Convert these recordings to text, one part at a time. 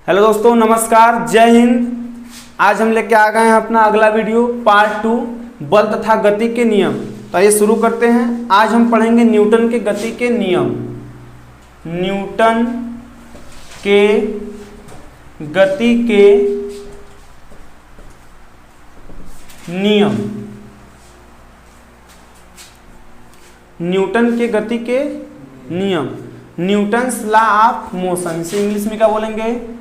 Hello दोस्तों, नमस्कार, जय हिंद। आज हम लेके आ गए हैं अपना अगला वीडियो पार्ट 2 बल तथा गति के नियम। तो आइए शुरू करते हैं। आज हम पढ़ेंगे न्यूटन के गति के नियम। न्यूटन के गति के नियम। न्यूटन के गति के नियम, न्यूटन्स लॉ ऑफ मोशन। इसे इंग्लिश में क्या बोलेंगे?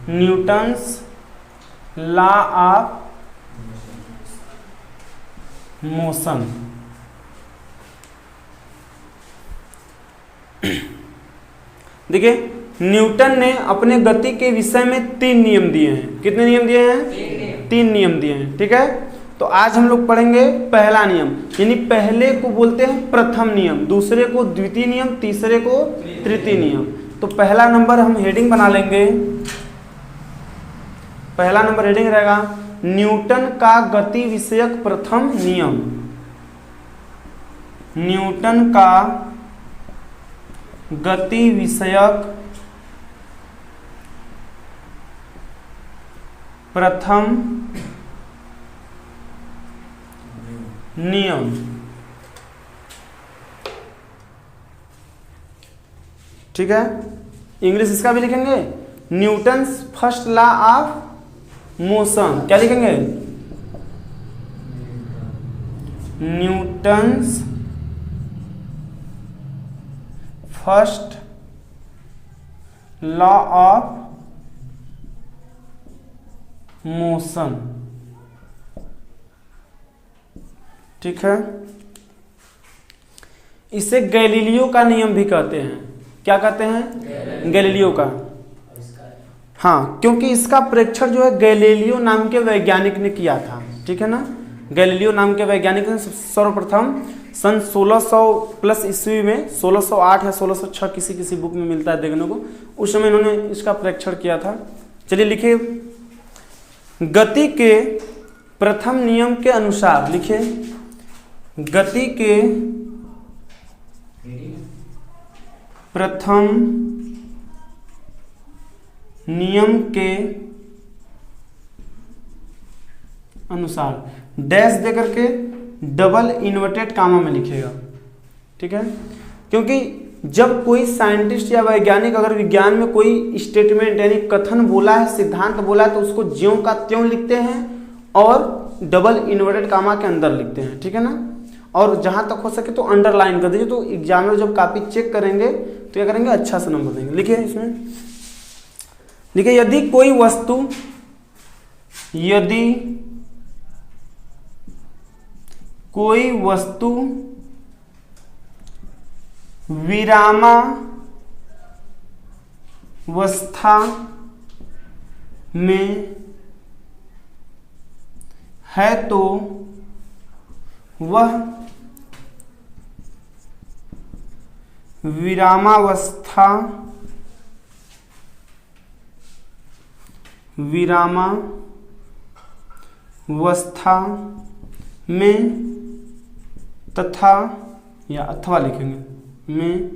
Newton's law of motion. देखिए, न्यूटन ने अपने गति के विषय में 3 नियम दिए हैं। कितने नियम दिए हैं? 3 नियम दिए हैं। ठीक है, तो आज हम लोग पढ़ेंगे पहला नियम, यानी पहले को बोलते हैं प्रथम नियम, दूसरे को द्वितीय नियम, तीसरे को तृतीय नियम। तो पहला नंबर हम हेडिंग बना लेंगे। पहला नंबर हेडिंग रहेगा न्यूटन का गति विषयक प्रथम नियम। न्यूटन का गति विषयक प्रथम नियम। ठीक है, इंग्लिश इसका भी लिखेंगे Newton's first law of motion. क्या लिखेंगे? Newton's first law of motion. ठीक है, इसे गैलीलियो का नियम भी कहते हैं। क्या कहते हैं? गैलीलियो का। हाँ, क्योंकि इसका प्रेक्षण जो है गैलीलियो नाम के वैज्ञानिक ने किया था। ठीक है ना, गैलीलियो नाम के वैज्ञानिक ने सर्वप्रथम सन 1600 प्लस ईस्वी में, 1608 या 1606 किसी बुक में मिलता है देखने को, उस समय इन्होंने इसका प्रेक्षण किया था। चलिए लिखिए, गति के प्रथम नियम के अनुसार, लिखिए गति के प्रथम नियम के अनुसार डैश दे करके डबल इन्वर्टेड कामा में लिखेगा। ठीक है, क्योंकि जब कोई साइंटिस्ट या वैज्ञानिक अगर विज्ञान में कोई स्टेटमेंट यानी कथन बोला है, सिद्धांत बोला है, तो उसको ज्यों का त्यों लिखते हैं और डबल इन्वर्टेड कामा के अंदर लिखते हैं। ठीक है ना, और जहां तक हो सके तो अंडरलाइन कर दीजिए, तो एग्जामिनर जब कॉपी चेक करेंगे तो क्या करेंगे? अच्छा से नंबर देंगे। लिखिए इसमें, देखिए यदि कोई वस्तु विरामावस्था में है तो वह विरामावस्था में तथा, या अथवा लिखेंगे, में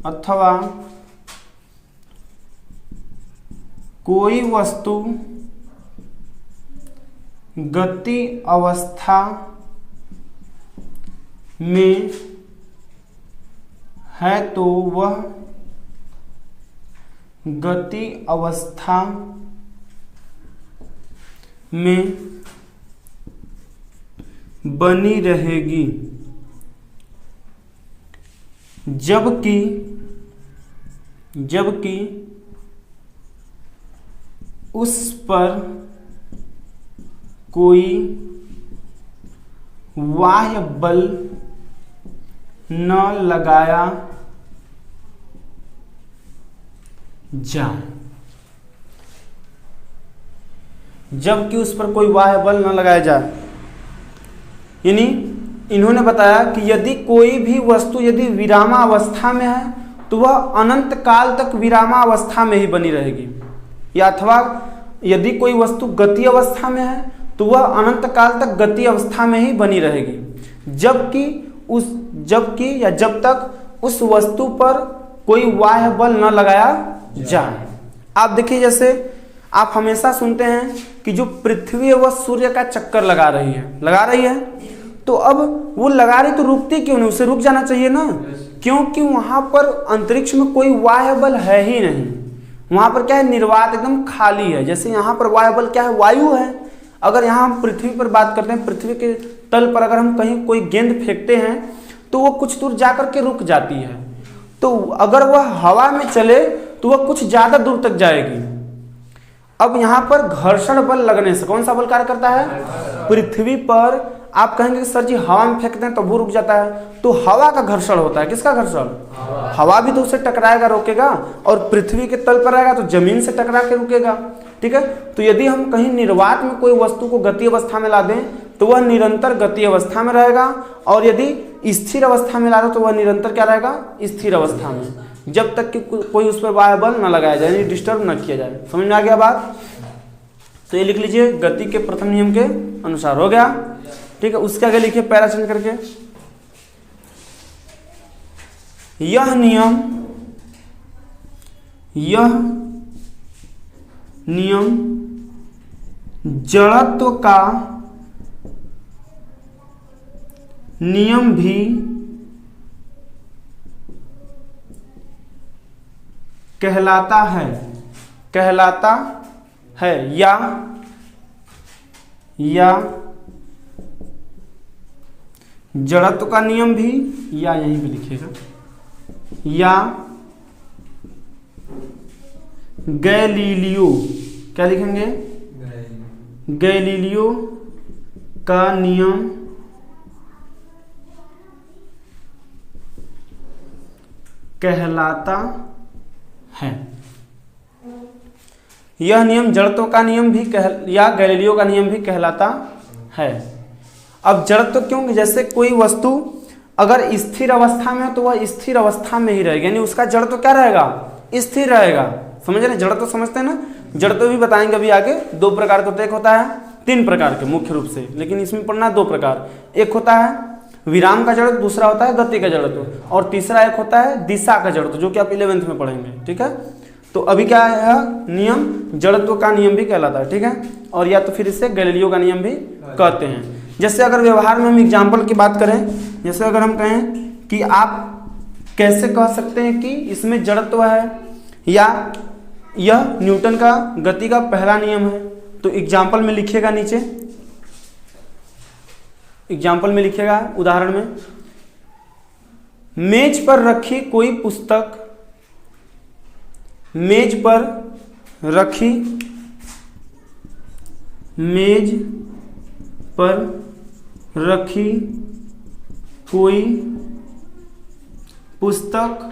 अथवा कोई वस्तु गति अवस्था में है तो वह गति अवस्था में बनी रहेगी, जबकि उस पर कोई बाह्य बल न लगाया जाए। जबकि उस पर कोई बाह्य बल न लगाया जाए, यानी इन्होंने बताया कि यदि कोई भी वस्तु यदि विरामावस्था में है तो वह अनंत काल तक विरामावस्था में ही बनी रहेगी, या अथवा यदि कोई वस्तु गति अवस्था में है तो वह अनंत काल तक गति अवस्था में ही बनी रहेगी, जबकि जब तक उस वस्तु पर कोई बाह्य बल न लगाया जाए। आप देखिए, जैसे आप हमेशा सुनते हैं कि जो पृथ्वी है वह सूर्य का चक्कर लगा रही है, तो अब वो लगा रही तो रुकती क्यों नहीं, उसे रुक जाना चाहिए ना, क्योंकि वहां पर अंतरिक्ष में कोई बाह्य बल है ही नहीं। वहां पर क्या है, निर्वात एकदम खाली है। जैसे यहाँ पर बाह्य बल क्या है, वायु है। अगर यहाँ हम पृथ्वी पर बात करते हैं, पृथ्वी के तल पर अगर हम कहीं कोई गेंद फेंकते हैं तो वो कुछ दूर जाकर के रुक जाती है। तो अगर वह हवा में चले तो वह कुछ ज्यादा दूर तक जाएगी। अब यहाँ पर घर्षण बल लगने से कौन सा बल कार्य करता है, पृथ्वी पर आप कहेंगे कि सर जी हवा में फेंकते हैं तो वो रुक जाता है, तो हवा का घर्षण होता है। किसका घर्षण, हवा भी तो उसे टकराएगा, रोकेगा, और पृथ्वी के तल पर रहेगा तो जमीन से टकरा के रुकेगा। ठीक है, तो यदि हम कहीं निर्वात में कोई वस्तु को गति अवस्था में ला दें तो वह निरंतर गति अवस्था में रहेगा, और यदि स्थिर अवस्था में ला दो तो वह निरंतर क्या रहेगा, स्थिर अवस्था में, जब तक कि कोई उस पर बाह्य बल न लगाया जाए, यानी डिस्टर्ब न किया जाए। समझ में आ गया बात। तो ये लिख लीजिए, गति के प्रथम नियम के अनुसार हो गया। ठीक है, उसके आगे लिखिए पैरा चेंज करके, यह नियम जड़त्व का नियम भी कहलाता है या जड़त्व का नियम भी, या यहीं पे लिखिएगा, या गैलीलियो, क्या लिखेंगे, गैलीलियो का नियम कहलाता है। यह नियम जड़त्व का नियम भी या गैलीलियो का नियम भी कहलाता है। अब जड़त्व क्यों, जैसे कोई वस्तु अगर स्थिर अवस्था में है तो वह स्थिर अवस्था में ही रहेगी, यानी उसका जड़त्व क्या रहेगा, स्थिर रहेगा। समझ रहे, जड़त्व समझते हैं ना, जड़त्व भी बताएंगे अभी आगे। दो प्रकार का एक होता है, तीन प्रकार के मुख्य रूप से, लेकिन इसमें पढ़ना दो प्रकार। एक होता है विराम का जड़त्व, दूसरा होता है गति का जड़त्व, और तीसरा एक होता है दिशा का जड़त्व, जो कि आप 11वीं में पढ़ेंगे। ठीक है, तो अभी क्या है, नियम जड़त्व का नियम भी कहलाता है। ठीक है, और या तो फिर इसे गैलीलियो का नियम भी कहते हैं। जैसे अगर व्यवहार में हम एग्जाम्पल की बात करें, जैसे अगर हम कहें कि आप कैसे कह सकते हैं कि इसमें जड़त्व है, या यह न्यूटन का गति का पहला नियम है, तो एग्जाम्पल में लिखिएगा, नीचे एग्जाम्पल में लिखिएगा, उदाहरण में, मेज पर रखी कोई पुस्तक, मेज पर रखी कोई पुस्तक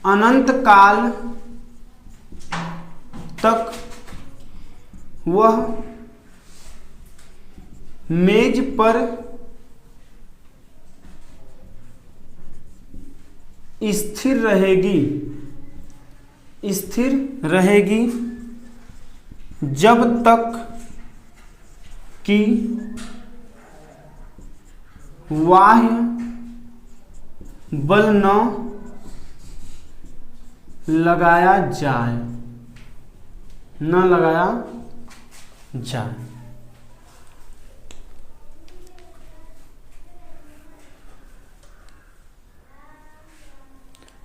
अनंत काल तक वह मेज पर स्थिर रहेगी जब तक कि बाह्य बल न लगाया जाए,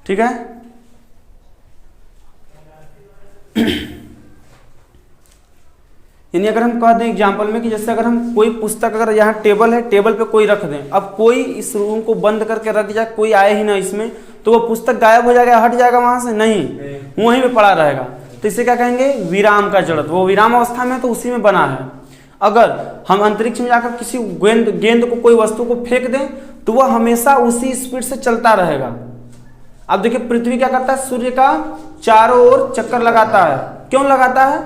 ठीक है। यानी अगर हम कह दें एग्जाम्पल में कि जैसे अगर हम कोई पुस्तक, अगर यहाँ टेबल है, टेबल पे कोई रख दें, अब कोई इस रूम को बंद करके रख जाए, कोई आए ही ना इसमें, तो वो पुस्तक गायब हो जाएगा, हट जाएगा वहां से, नहीं, वहीं पे पड़ा रहेगा। तो इसे क्या कहेंगे, विराम का जड़त्व। वो विराम अवस्था में तो उसी में बना है। अगर हम अंतरिक्ष में जाकर किसी गेंद को, कोई वस्तु को फेंक दें तो वह हमेशा उसी स्पीड से चलता रहेगा। अब देखिए पृथ्वी क्या करता है, सूर्य का चारों ओर चक्कर लगाता है। क्यों लगाता है,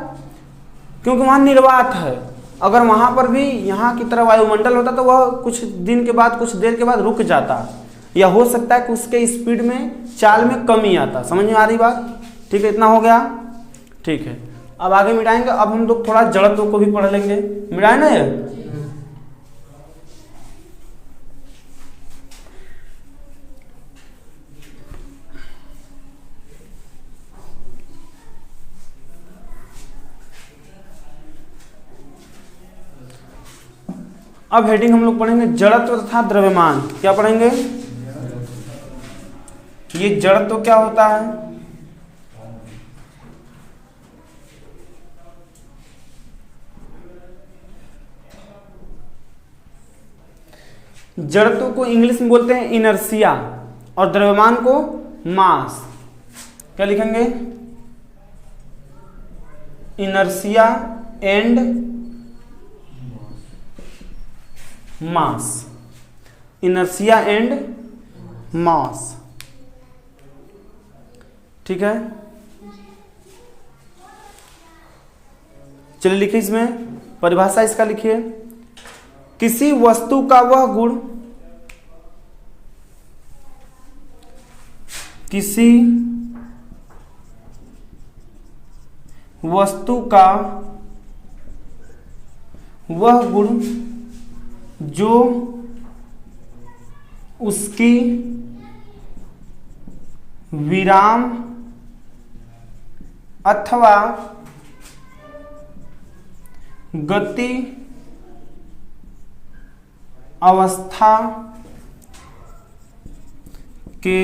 क्योंकि वहां निर्वात है। अगर वहां पर भी यहाँ की तरह वायुमंडल होता तो वह कुछ दिन के बाद, कुछ देर के बाद रुक जाता, या हो सकता है कि उसके स्पीड में, चाल में कमी आता। समझ में आ रही बात, ठीक है, इतना हो गया, ठीक है। अब आगे मिटाएंगे। अब हम लोग थोड़ा जड़त्व को भी पढ़ लेंगे, मिटाए ना ये। अब हेडिंग हम लोग पढ़ेंगे जड़त्व तथा द्रव्यमान। क्या पढ़ेंगे? ये जड़त्व क्या होता है, जड़त्व को इंग्लिश में बोलते हैं इनर्शिया और द्रव्यमान को मास। क्या लिखेंगे? Inertia and mass. Inertia and mass, ठीक है। चलिए लिखिए, इसमें परिभाषा इसका लिखिए। किसी वस्तु का वह गुण, किसी वस्तु का वह गुण जो उसकी विराम अथवा गति अवस्था के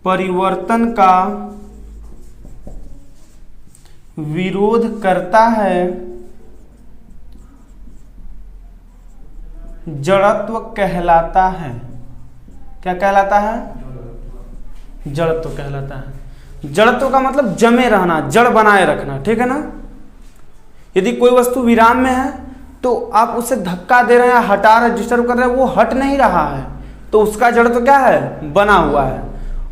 परिवर्तन का विरोध करता है, जड़त्व कहलाता है। क्या कहलाता है? जड़त्व कहलाता है। जड़त्व का मतलब जमे रहना, जड़ बनाए रखना, ठीक है ना। यदि कोई वस्तु विराम में है तो आप उसे धक्का दे रहे हैं, हटा रहे, डिस्टर्ब कर रहे हैं, वो हट नहीं रहा है, तो उसका जड़त्व क्या है? बना हुआ है।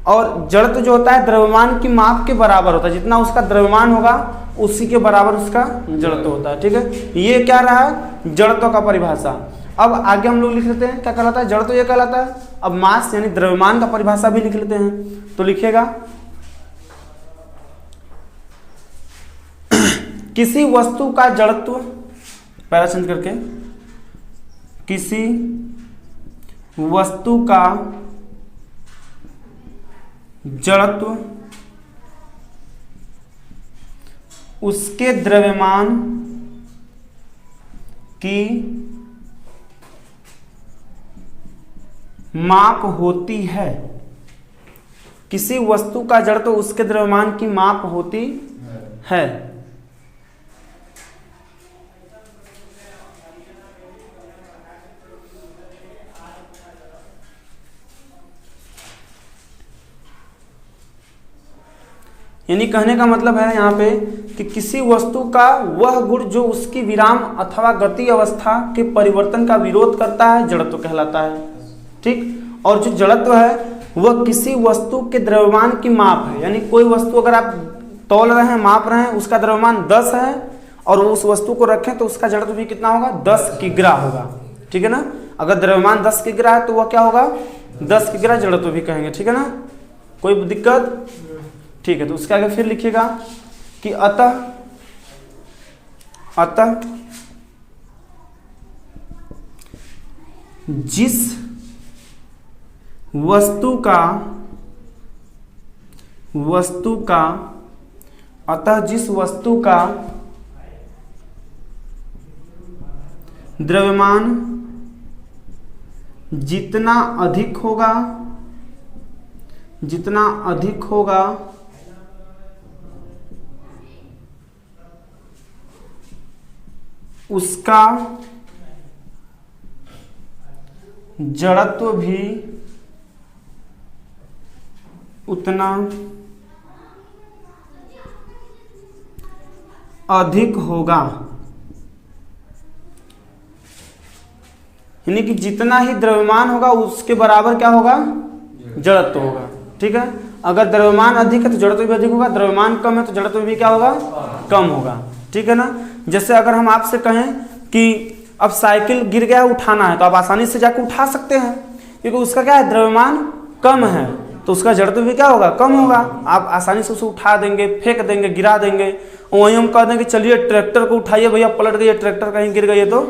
और जड़त्व जो होता है द्रव्यमान की माप के बराबर होता है, जितना उसका द्रव्यमान होगा उसी के बराबर उसका जड़त्व होता है, ठीक है। ये क्या रहा? जड़त्व का परिभाषा। अब आगे हम लोग लिख लेते हैं क्या कहलाता है जड़त्व, ये कहलाता है। अब मास यानी द्रव्यमान का परिभाषा भी लिख लेते हैं, तो लिखिएगा किसी वस्तु का जड़त्व, पैरा चेंज करके, किसी वस्तु का जड़त्व उसके द्रव्यमान की माप होती है। किसी वस्तु का जड़त्व उसके द्रव्यमान की माप होती है। यानी कहने का मतलब है यहाँ पे कि किसी वस्तु का वह गुण जो उसकी विराम अथवा गति अवस्था के परिवर्तन का विरोध करता है, जड़त्व कहलाता है, ठीक। और जो जड़त्व है वह किसी वस्तु के द्रव्यमान की माप है। यानी कोई वस्तु अगर आप तौल रहे हैं, माप रहे हैं, उसका द्रव्यमान 10 है और उस वस्तु को रखें तो उसका जड़त्व भी कितना होगा? 10 किग्रा होगा, ठीक है ना। अगर द्रव्यमान 10 किग्रा है तो वह क्या होगा? 10 किग्रा जड़त्व भी कहेंगे, ठीक है ना। कोई दिक्कत? ठीक है। तो उसके आगे फिर लिखिएगा कि अतः जिस वस्तु का द्रव्यमान जितना अधिक होगा उसका जड़त्व भी उतना अधिक होगा। यानी कि जितना ही द्रव्यमान होगा उसके बराबर क्या होगा? जड़त्व होगा, ठीक है। अगर द्रव्यमान अधिक है तो जड़त्व भी अधिक होगा, द्रव्यमान कम है तो जड़त्व भी क्या होगा? कम होगा, ठीक है ना। जैसे अगर हम आपसे कहें कि अब साइकिल गिर गया, उठाना है, तो आप आसानी से जाकर उठा सकते हैं क्योंकि उसका क्या है? द्रव्यमान कम है, तो उसका जड़त्व भी क्या होगा? कम होगा। आप आसानी से उसे उठा देंगे, फेंक देंगे, गिरा देंगे। वहीं हम कह देंगे चलिए ट्रैक्टर को उठाइए, भैया पलट गई, ट्रैक्टर कहीं गिर गई है तो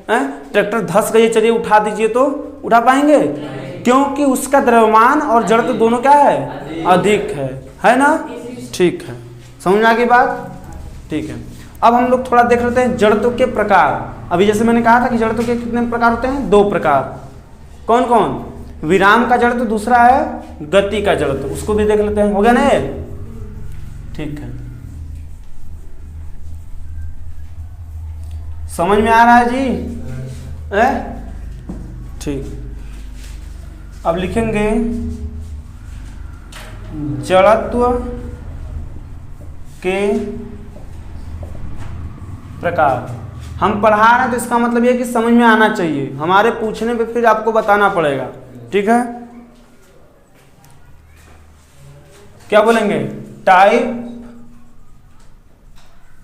ट्रैक्टर धस गई, चलिए उठा दीजिए, तो उठा पाएंगे? क्योंकि उसका द्रव्यमान और जड़त्व दोनों क्या है? अधिक है ना। ठीक है, समझ में आ गई बात? ठीक है, अब हम लोग थोड़ा देख लेते हैं जड़त्व के प्रकार। अभी जैसे मैंने कहा था कि जड़त्व के कितने प्रकार होते हैं, 2 प्रकार। कौन कौन? विराम का जड़त्व, दूसरा है गति का जड़त्व। उसको भी देख लेते हैं, हो गया ना ये? ठीक है, समझ में आ रहा है जी? ठीक, अब लिखेंगे जड़त्व के प्रकार। हम पढ़ा रहे हैं तो इसका मतलब ये कि समझ में आना चाहिए, हमारे पूछने पे फिर आपको बताना पड़ेगा। ठीक है, क्या बोलेंगे? Type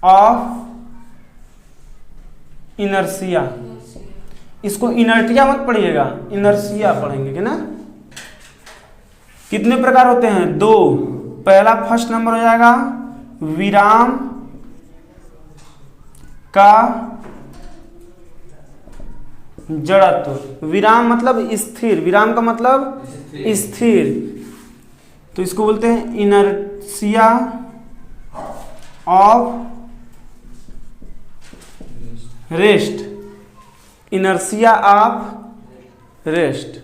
of inertia. इसको इनर्टिया मत पढ़िएगा, इनर्शिया पढ़ेंगे कि ना। कितने प्रकार होते हैं? 2। पहला फर्स्ट नंबर हो जाएगा विराम का जड़त्व। विराम मतलब स्थिर, विराम का मतलब स्थिर, तो इसको बोलते हैं inertia of rest. Inertia of rest,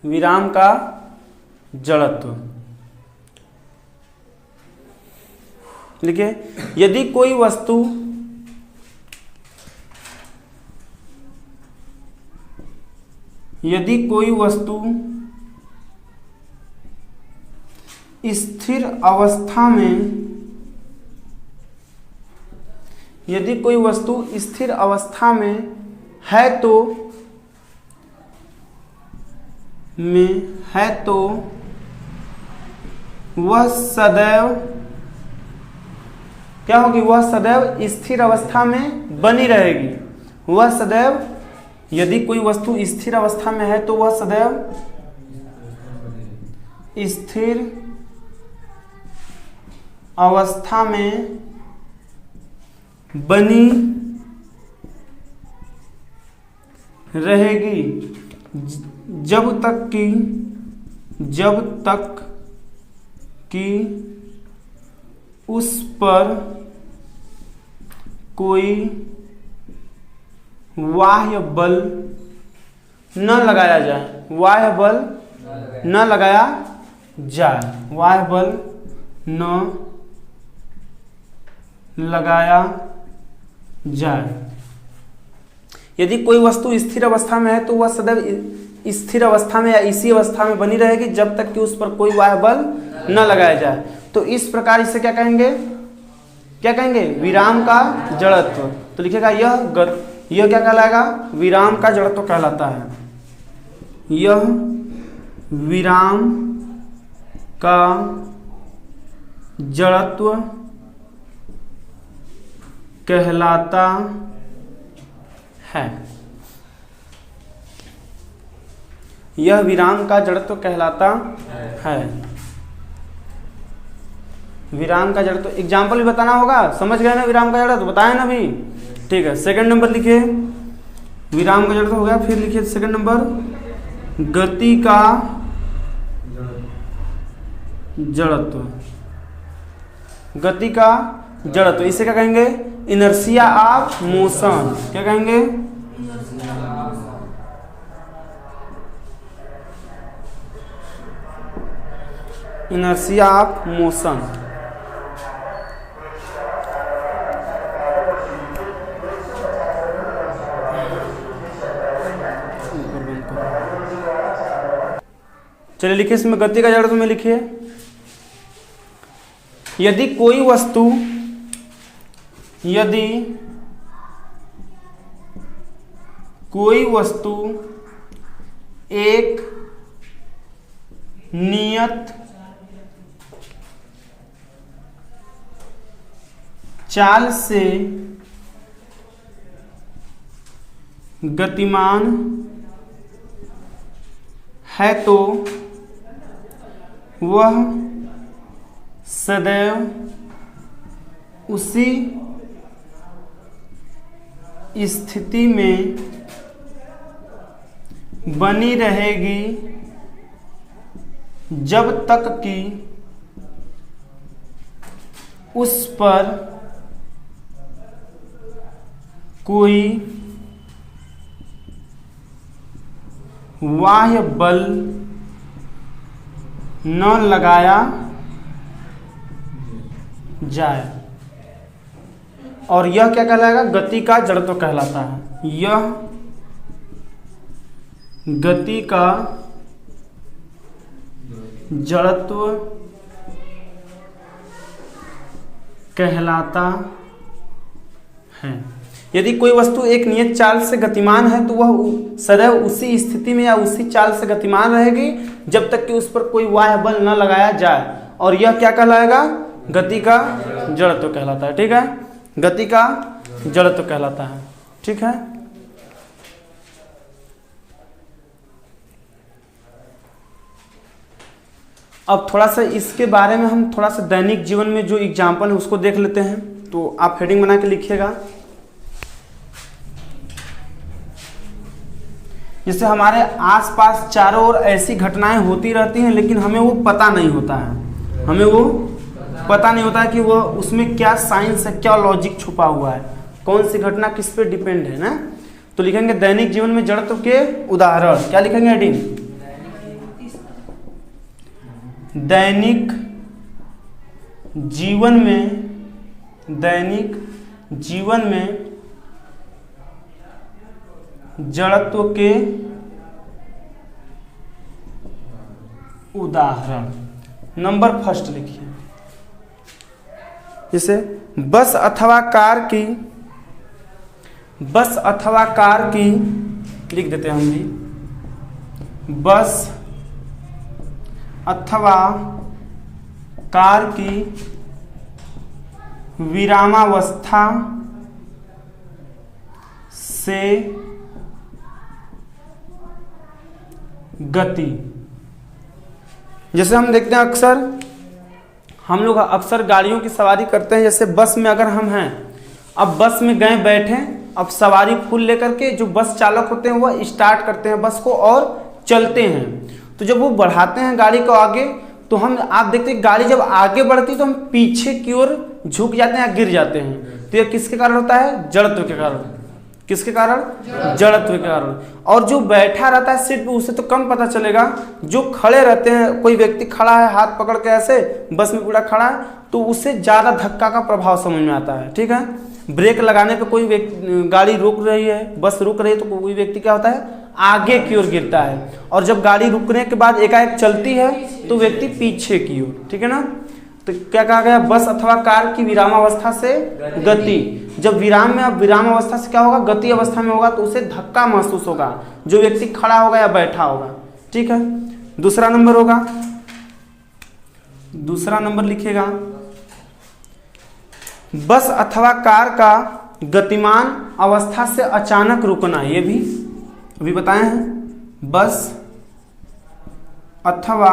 विराम का जड़त्व। लिखिए, यदि कोई वस्तु स्थिर अवस्था में, यदि कोई वस्तु स्थिर अवस्था में है तो वह सदैव क्या होगी? वह सदैव स्थिर अवस्था में बनी रहेगी। वह सदैव, यदि कोई वस्तु स्थिर अवस्था में है तो वह सदैव स्थिर अवस्था में बनी रहेगी जब तक कि उस पर कोई बाह्य बल न लगाया जाए। बाह्य बल न लगाया जाए, बाह्य बल न लगाया जाए। यदि कोई वस्तु स्थिर अवस्था में है तो वह सदैव स्थिर अवस्था में या इसी अवस्था में बनी रहेगी जब तक कि उस पर कोई बाह्य बल न लगाया जाए। तो इस प्रकार इसे क्या कहेंगे? क्या कहेंगे? विराम का जड़त्व। तो लिखिएगा यह क्या कहलाएगा? विराम का जड़त्व कहलाता है। यह विराम का जड़त्व कहलाता है। यह विराम का जड़त्व कहलाता है। विराम का जड़त्व एग्जाम्पल भी बताना होगा, समझ गए ना? विराम का जड़त्व बताए ना भी? ठीक है, सेकंड नंबर लिखिए, विराम का जड़त्व हो गया। फिर लिखिए सेकंड नंबर, गति का जड़त्व। गति का जड़त्व इसे क्या कहेंगे? Inertia of motion. क्या कहेंगे? Inertia of motion. चलिए लिखिए इसमें गति का जड़त्व में लिखिए, यदि कोई वस्तु एक नियत चाल से गतिमान है तो वह सदैव उसी स्थिति में बनी रहेगी जब तक कि उस पर कोई बाह्य बल न लगाया जाए। और यह क्या कहलाएगा? गति का जड़त्व कहलाता है। यह गति का जड़त्व कहलाता है। यदि कोई वस्तु एक नियत चाल से गतिमान है तो वह सदैव उसी स्थिति में या उसी चाल से गतिमान रहेगी जब तक कि उस पर कोई बाह्य बल न लगाया जाए। और यह क्या कहलाएगा? गति का जड़त्व कहलाता है। ठीक है, गति का जड़त्व कहलाता है। ठीक है, अब थोड़ा सा इसके बारे में हम थोड़ा सा दैनिक जीवन में जो एग्जाम्पल है उसको देख लेते हैं। तो आप हेडिंग बना के लिखिएगा। जैसे हमारे आसपास चारों ओर ऐसी घटनाएं होती रहती हैं लेकिन हमें वो पता नहीं होता है। हमें वो पता नहीं होता है कि वो उसमें क्या साइंस है, क्या लॉजिक छुपा हुआ है, कौन सी घटना किस पे डिपेंड है ना। तो लिखेंगे दैनिक जीवन में जड़त्व के उदाहरण। क्या लिखेंगे हेडिंग? दैनिक जीवन में जड़त्व के उदाहरण। नंबर फर्स्ट लिखिए। जैसे बस अथवा कार की लिख देते हैं हम भी। बस अथवा कार की विरामावस्था से गति। जैसे हम देखते हैं हम लोग अक्सर गाड़ियों की सवारी करते हैं। जैसे बस में अगर हम हैं, अब बस में गए बैठे, अब सवारी फुल लेकर के जो बस चालक होते हैं वह स्टार्ट करते हैं बस को और चलते हैं। तो जब वो बढ़ाते हैं गाड़ी को आगे तो आप देखते हैं गाड़ी जब आगे बढ़ती तो हम पीछे की ओर झुक जाते हैं या गिर जाते हैं। तो यह किसके कारण होता है? जड़त्व के कारण। किसके कारण? जड़त्व के कारण। और जो बैठा रहता है सीट पे उसे तो कम पता चलेगा, जो खड़े रहते हैं, कोई व्यक्ति खड़ा है हाथ पकड़ के ऐसे बस में पूरा खड़ा है तो उससे ज्यादा धक्का का प्रभाव समझ में आता है। ठीक है, ब्रेक लगाने पे कोई गाड़ी रुक रही है, बस रुक रही है तो कोई व्यक्ति क्या होता है? आगे की ओर गिरता है। और जब गाड़ी रुकने के बाद एकाएक चलती है तो व्यक्ति पीछे की ओर। ठीक है ना। तो क्या कहा गया? बस अथवा कार की विरामावस्था से गति। जब विरामावस्था से क्या होगा? गति अवस्था में होगा तो उसे धक्का महसूस होगा, जो व्यक्ति खड़ा होगा या बैठा होगा। ठीक है, दूसरा नंबर होगा, दूसरा नंबर लिखिएगा। बस अथवा कार का गतिमान अवस्था से अचानक रुकना। ये भी अभी बताए हैं। बस अथवा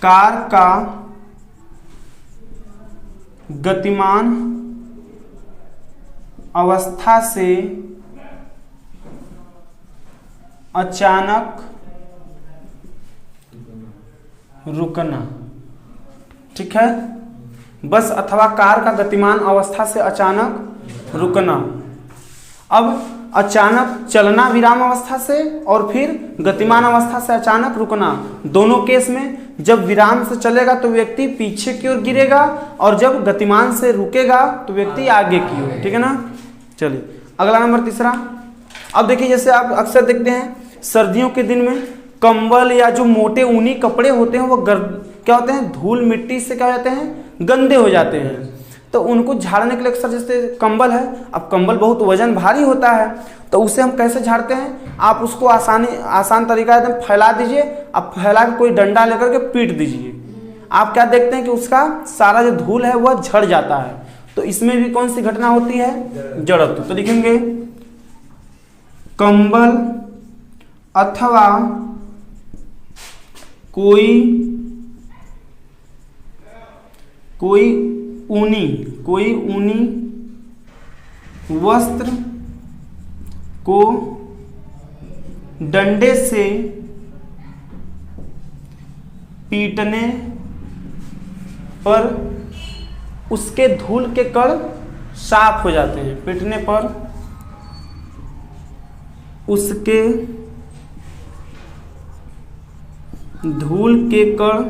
कार का गतिमान अवस्था से अचानक रुकना। ठीक है, बस अथवा कार का गतिमान अवस्था से अचानक रुकना। अब अचानक चलना विराम अवस्था से और फिर गतिमान अवस्था से अचानक रुकना, दोनों केस में जब विराम से चलेगा तो व्यक्ति पीछे की ओर गिरेगा और जब गतिमान से रुकेगा तो व्यक्ति आगे की ओर। ठीक है ना। चलिए अगला नंबर तीसरा। अब देखिए, जैसे आप अक्सर देखते हैं सर्दियों के दिन में कंबल या जो मोटे ऊनी कपड़े होते हैं वो क्या होते हैं? धूल मिट्टी से क्या हो जाते हैं? गंदे हो जाते हैं। तो उनको झाड़ने के लिए अक्सर, जैसे कंबल है, अब कंबल बहुत वजन भारी होता है तो उसे हम कैसे झाड़ते हैं? आप उसको आसान तरीका एकदम फैला दीजिए। अब फैला के कोई डंडा लेकर के पीट दीजिए। आप क्या देखते हैं कि उसका सारा जो धूल है वह झड़ जाता है। तो इसमें भी कौन सी घटना होती है? जड़त्व। तो लिखेंगे कंबल अथवा कोई ऊनी वस्त्र को डंडे से पीटने पर उसके धूल के कण साफ हो जाते हैं। पीटने पर उसके धूल के कण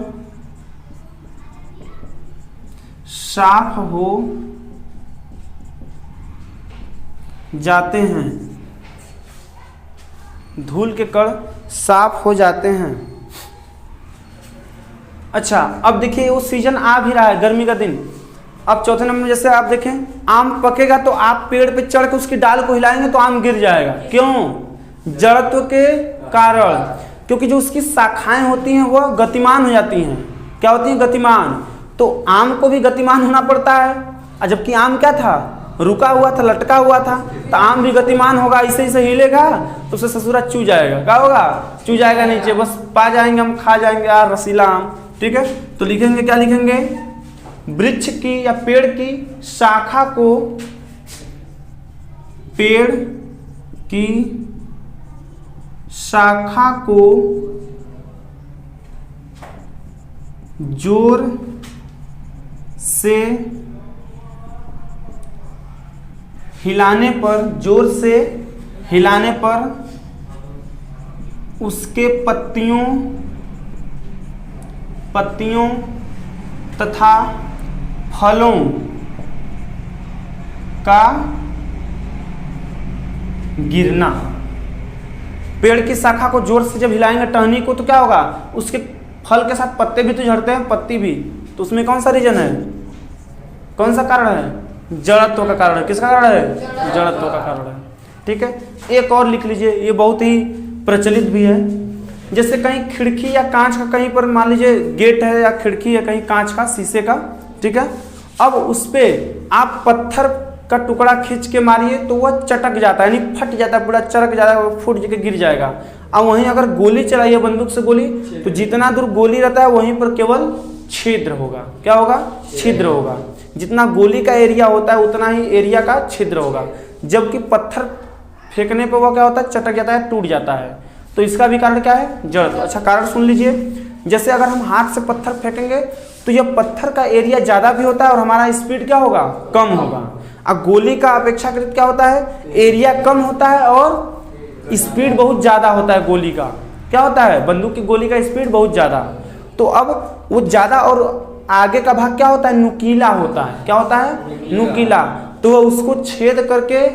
साफ हो जाते हैं। धूल के कण साफ हो जाते हैं। अच्छा, अब देखिए वो सीजन आ भी रहा है, गर्मी का दिन। अब चौथे नंबर में जैसे आप देखें, आम पकेगा तो आप पेड़ पे चढ़ के उसकी डाल को हिलाएंगे तो आम गिर जाएगा। क्यों? जड़त्व के कारण, क्योंकि जो उसकी शाखाएं होती हैं वह गतिमान हो जाती हैं। क्या होती हैं? गतिमान। तो आम को भी गतिमान होना पड़ता है, और जबकि आम क्या था? रुका हुआ था, लटका हुआ था। तो आम भी गतिमान होगा, ऐसे ऐसे हिलेगा तो उसे ससुरा चू जाएगा। क्या होगा? चू जाएगा नीचे, बस पा जाएंगे हम, खा जाएंगे यार रसीला आम। ठीक है, तो लिखेंगे, क्या लिखेंगे? वृक्ष की या पेड़ की शाखा को, पेड़ की शाखा को जोर से हिलाने पर, जोर से हिलाने पर उसके पत्तियों तथा फलों का गिरना। पेड़ की शाखा को जोर से जब हिलाएंगे टहनी को, तो क्या होगा? उसके फल के साथ पत्ते भी तो झड़ते हैं, पत्ती भी। तो उसमें कौन सा रीजन है? कौन सा कारण है? जड़त्व का कारण है। किसका कारण है? जड़त्व का कारण है। ठीक है, एक और लिख लीजिए, ये बहुत ही प्रचलित भी है। जैसे कहीं खिड़की या कांच का, कहीं पर मान लीजिए गेट है या खिड़की है कहीं कांच का, शीशे का, ठीक है। अब उस पे आप पत्थर का टुकड़ा खींच के मारिए तो वह चटक जाता है, यानी फट जाता है, पूरा चरक जाता है, वो फूट के गिर जाएगा। अब वहीं अगर गोली चलाइए बंदूक से गोली, तो जितना दूर गोली रहता है वहीं पर केवल छिद्र होगा। क्या होगा? छिद्र होगा। जितना गोली का एरिया होता है उतना ही एरिया का छिद्र होगा। जबकि पत्थर फेंकने पर वह क्या होता है? चटक जाता है, टूट जाता है। तो इसका भी कारण क्या है? जड़त्व। अच्छा, कारण सुन लीजिए। जैसे अगर हम हाथ से पत्थर फेंकेंगे तो यह पत्थर का एरिया ज़्यादा भी होता है और हमारा स्पीड क्या होगा? कम होगा। अब गोली का अपेक्षाकृत क्या होता है? एरिया कम होता है और स्पीड बहुत ज़्यादा होता है गोली का। क्या होता है? बंदूक की गोली का स्पीड बहुत ज़्यादा। तो अब वो ज़्यादा और आगे का भाग क्या होता है? नुकीला होता है। क्या होता है? नुकीला। तो वह उसको छेद करके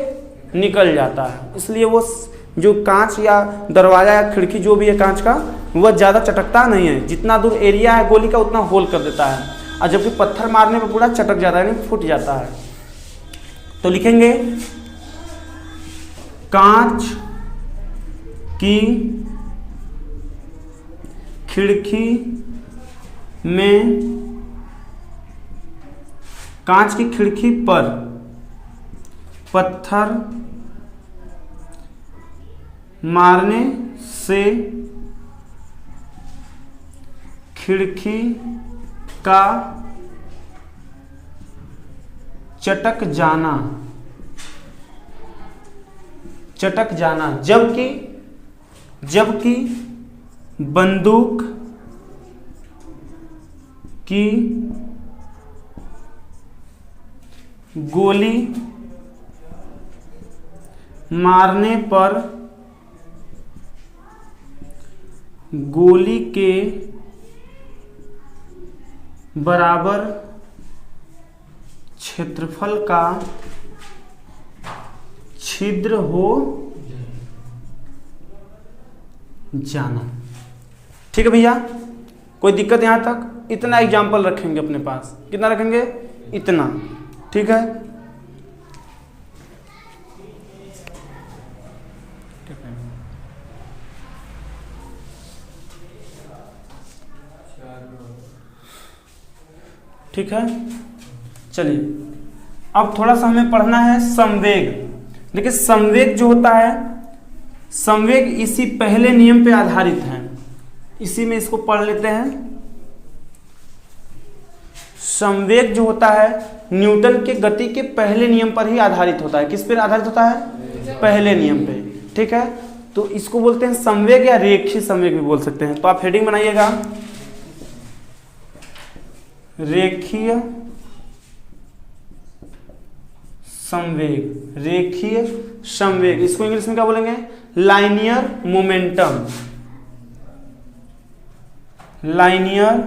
निकल जाता है। इसलिए वो जो कांच या दरवाजा या खिड़की जो भी है कांच का, वह ज़्यादा चटकता नहीं है। जितना दूर एरिया है गोली का उतना होल कर देता है, और जबकि पत्थर मारने पर पूरा चटक जाता है, यानी फूट जाता है। तो लिखेंगे कांच की खिड़की में, कांच की खिड़की पर पत्थर मारने से खिड़की का चटक जाना, जबकि बंदूक की गोली मारने पर गोली के बराबर क्षेत्रफल का छिद्र हो जाना। ठीक है भैया, कोई दिक्कत यहाँ तक? इतना एग्जाम्पल रखेंगे अपने पास। कितना रखेंगे? इतना। ठीक है, ठीक है। चलिए, अब थोड़ा सा हमें पढ़ना है संवेग। देखिए, संवेग जो होता है, संवेग इसी पहले नियम पे आधारित है। इसी में इसको पढ़ लेते हैं। संवेग जो होता है न्यूटन के गति के पहले नियम पर ही आधारित होता है। किस पर आधारित होता है? पहले नियम पे। ठीक है, तो इसको बोलते हैं संवेग या रेखीय संवेग भी बोल सकते हैं। तो आप हेडिंग बनाइएगा, रेखीय संवेग, रेखीय संवेग, इसको इंग्लिश में क्या बोलेंगे? Linear momentum, linear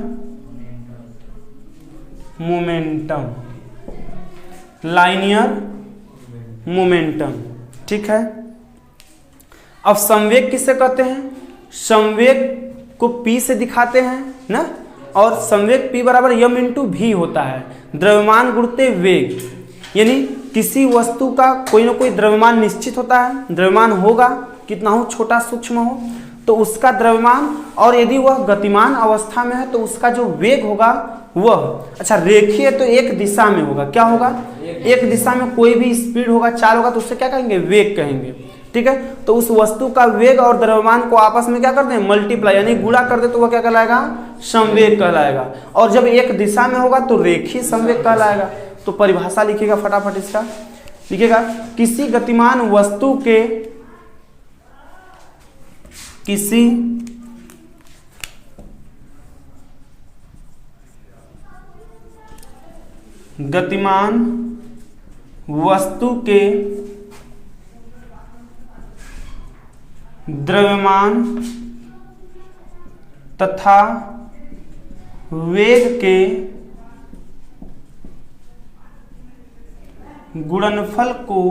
momentum, linear momentum. ठीक है। अब संवेग किसे कहते हैं? संवेग को P से दिखाते हैं ना, और संवेग P बराबर m इंटू भी होता है, द्रव्यमान गुणित वेग। यानी किसी वस्तु का कोई ना कोई द्रव्यमान निश्चित होता है, द्रव्यमान होगा कितना हो, छोटा सूक्ष्म हो, तो उसका द्रव्यमान, और यदि वह गतिमान अवस्था में है तो उसका जो वेग होगा वह, अच्छा रेखीय तो एक दिशा में होगा, क्या होगा? एक दिशा में कोई भी स्पीड होगा, चाल होगा, तो उससे क्या कहेंगे? वेग कहेंगे। ठीक है। तो उस वस्तु का वेग और द्रव्यमान को आपस में क्या करते हैं? मल्टीप्लाई, यानी गुणा कर दे तो वह क्या कहलाएगा? संवेग कहलाएगा। और जब एक दिशा में होगा तो रेखीय संवेग कहलाएगा। तो परिभाषा लिखिएगा फटाफट, इसका लिखिएगा, किसी गतिमान वस्तु के, किसी गतिमान वस्तु के द्रव्यमान तथा वेग के गुणनफल को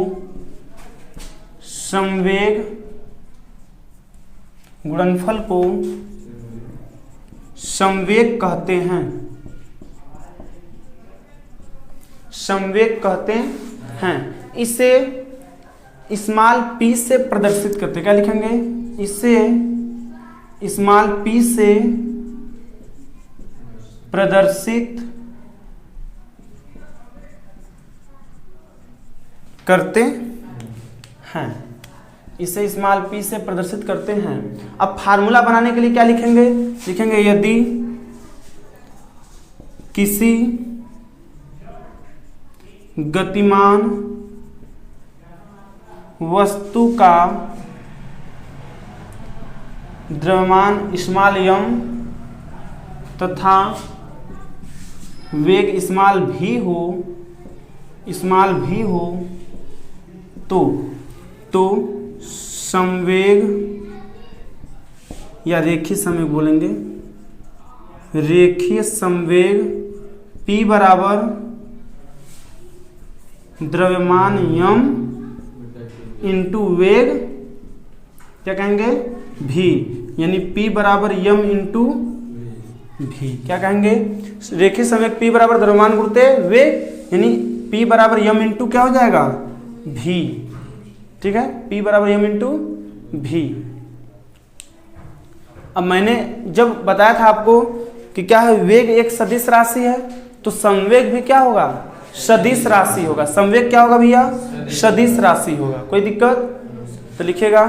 संवेग, गुणनफल को संवेग कहते हैं, संवेग कहते हैं। इसे स्मॉल p से प्रदर्शित करते, क्या लिखेंगे? इसे स्मॉल p से प्रदर्शित करते हैं, इसे स्मॉल p से प्रदर्शित करते हैं। अब फार्मूला बनाने के लिए क्या लिखेंगे? लिखेंगे यदि किसी गतिमान वस्तु का द्रव्यमान स्मॉल m तथा वेग स्मॉल v हो, स्मॉल v हो, तो संवेग या रेखीय संवेग बोलेंगे, रेखीय संवेग P बराबर द्रव्यमान m इंटू वेग, क्या कहेंगे? भी, यानी P बराबर m इंटू भी, क्या कहेंगे? रेखीय संवेग P बराबर द्रव्यमान गुणित वेग, यानी P बराबर m इंटू क्या हो जाएगा? भी। ठीक है, P बराबर m इंटू भी। अब मैंने जब बताया था आपको कि क्या है, वेग एक सदिश राशि है, तो संवेग भी क्या होगा? सदिश राशि होगा। संवेग क्या होगा भैया? सदिश राशि होगा। कोई दिक्कत? तो लिखिएगा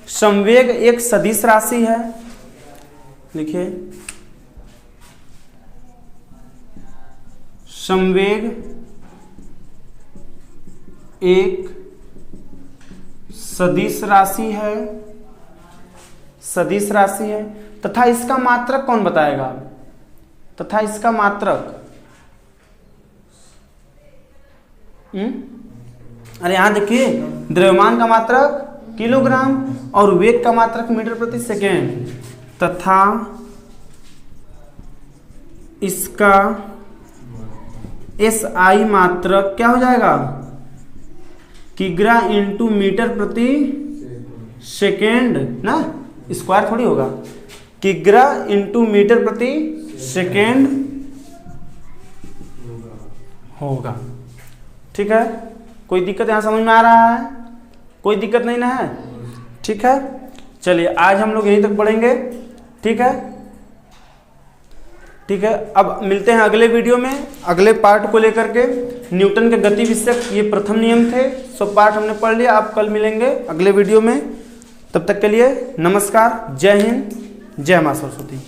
संवेग एक सदिश राशि है, लिखिए संवेग एक सदिश राशि है, सदिश राशि है, तथा इसका मात्रक कौन बताएगा? तथा इसका मात्रक, अरे यहां देखिए, द्रव्यमान का मात्रक किलोग्राम और वेग का मात्रक मीटर प्रति सेकेंड, तथा इसका SI मात्रक क्या हो जाएगा? किग्रा इंटू मीटर प्रति सेकेंड ना, स्क्वायर थोड़ी होगा, किग्रा इंटू मीटर प्रति सेकेंड होगा। ठीक है, कोई दिक्कत यहाँ समझ में आ रहा है? कोई दिक्कत नहीं ना है? ठीक है, चलिए आज हम लोग यहीं तक पढ़ेंगे। ठीक है, ठीक है, अब मिलते हैं अगले वीडियो में, अगले पार्ट को लेकर के। न्यूटन के गति विषयक ये प्रथम नियम थे, सब पार्ट हमने पढ़ लिया। आप कल मिलेंगे अगले वीडियो में, तब तक के लिए नमस्कार, जय हिंद, जय मां सरस्वती।